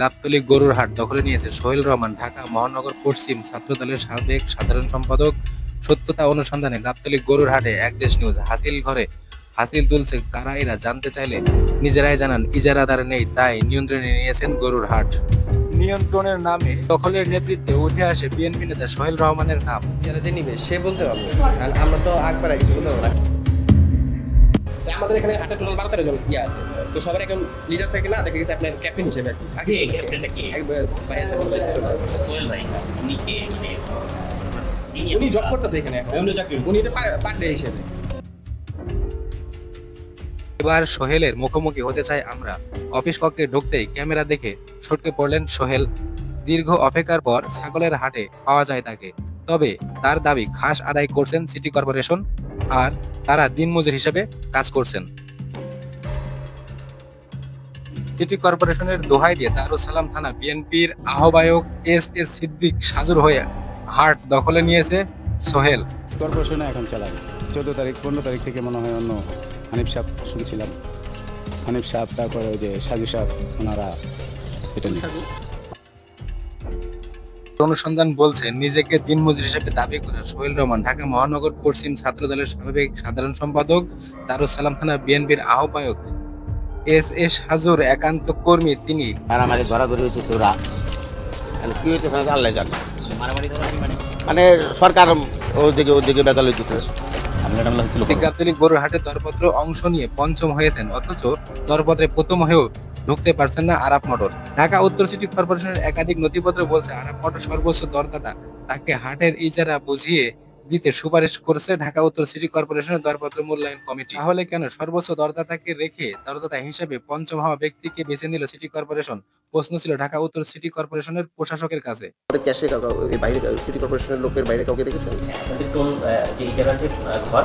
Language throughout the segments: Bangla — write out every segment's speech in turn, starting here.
গাবতলী গরুর হাট দখলে নিয়েছে সোহেল রহমান। ঢাকা মহানগর পশ্চিম ছাত্রদলের সাবেক সাধারণ সম্পাদক। সত্যতা অনুসন্ধানে গাবতলী গরুর হাটে একদেশ নিউজ হাতিল ঘরে হাতিল তুলছে কারা এরা জানতে চাইলে নিজেরাই জানান ইজারাদার নেই, তাই নিয়ন্ত্রণে নিয়েছেন গরুর হাট। নিয়ন্ত্রণের নামে দখলের নেতৃত্বে উঠে আসে বিএনপি নেতা সোহেল রহমানের নাম। যারা যে নিবে সে বলতে পারবে, আর আমরা তো একবার কিছু বলতে পারবো না। আমাদের এখানে হাটে টোটাল 12-13 জন আছে, তো সবার এখন লিডার থাকে না, দেখা গেছে আপনার ক্যাপ্টেন হিসেবে আগে ক্যাপ্টেনটা কি একবার ভাই আছে সোহেল ভাই, উনি কে মানে উনি জব করতেছে এখানে এখন, উনি তো পার ডে হিসেবে। এবার সোহেলের মুখোমুখি হতে চাই আমরা। অফিস কক্ষে ঢুকতেই ক্যামেরা দেখে সটকে পড়লেন সোহেল। দীর্ঘ অপেক্ষার পর ছাগলের হাটে পাওয়া যায় তাকে। তবে তার দাবি খাস আদায় করছেন সিটি কর্পোরেশন, আর তারা দিনমজুর হিসেবে কাজ করছেন। সিটি কর্পোরেশনের দোহাই দিয়ে দারুস সালাম থানা বিএনপির আহ্বায়ক এস সিদ্দিক সাজুর হয়ে হাট দখলে নিয়েছে সোহেল। কর্পোরেশনে এখন চালায় 14 তারিখ 15 তারিখ থেকে মনে হয় অন্য হানিফ সাহেব শুনছিলাম, হানিফ সাহেব, তারপরে ওই যে সাজু সাহেব, ওনারা এটা নিয়ে অনুসন্ধান বলছে নিজেকে দিনমজুর হিসেবে দাবি করা সোহেল রহমান ঢাকা মহানগর পশ্চিম ছাত্রদলের সাবেক সাধারণ সম্পাদক, দারুস সালাম থানা বিএনপির আহ্বায়ক এস সাজুর একান্ত কর্মী তিনি। মারামারি ধরাধরি হইতেছে, ওরা মানে কি হইতেছে আল্লাহ জানে। মানে সরকার ওদিকে বেতাল হইতেছে। গাবতলী গরুর হাটে দরপত্র অংশ নিয়ে পঞ্চম হয়েছেন, অথচ দরপত্রে প্রথম হয়েও ঢুকতে পারছেন না আরাপ মোটর। ঢাকা উত্তর সিটি কর্পোরেশনের একাধিক নথিপত্র বলছে আরাপ মোটর সর্বোচ্চ দরদাতা তাকে হাটের ইজারা বুঝিয়ে দিতে সুপারিশ করেছে ঢাকা উত্তর সিটি কর্পোরেশনের দরপত্র মূল্যায়ন কমিটি। তাহলে কেন সর্বোচ্চ দরদাতাকে রেখে দরদাতা হিসেবে পঞ্চম হওয়া ব্যক্তিকে বেছে নিল সিটি কর্পোরেশন? প্রশ্ন ছিল ঢাকা উত্তর সিটি কর্পোরেশনের প্রশাসকের কাছে। ক্যাশে বাইরে সিটি কর্পোরেশনের লোকের বাইরে কাউকে দেখেছেন? আপনাদের টোল যে ইজারার যে ঘর,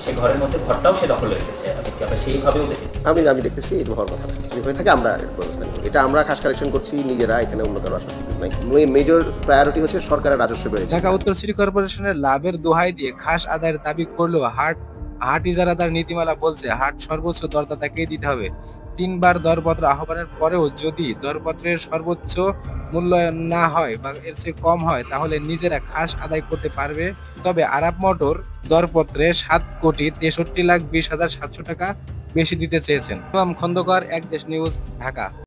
সেই ঘরের মধ্যে ঘরটাও সে দখল রেখেছে, আমরা সেইভাবেও দেখেছি। আমি দেখতেছি এটা হওয়ার কথা না, যদি হয়ে থাকে আমরা ব্যবস্থা নিই। এটা আমরা খাস কালেকশন করছি নিজেরা, এখানে অন্য কারো আসার সুযোগ নাই। মেজর প্রায়োরিটি হচ্ছে সরকারের রাজস্ব বেড়েছে। ঢাকা উত্তর সিটি কর্পোরেশনের লাভের দোহাই দিয়ে খাস আদায়ের দাবি করলেও হাট ইজারাদার নীতিমালা বলছে হাট সর্বোচ্চ দরদাতাকেই দিতে হবে। 3 বার দরপত্র আহ্বানের পরেও যদি দরপত্রের সর্বোচ্চ মূল্যায়ন না হয় বা এর চেয়ে কম হয়, তাহলে নিজেরা খাস আদায় করতে পারবে। তবে আরাপ মোটর দরপত্রে 7,63,20,700 টাকা বেশি দিতে চেয়েছেন। খন্দকার, একদেশ নিউজ, ঢাকা।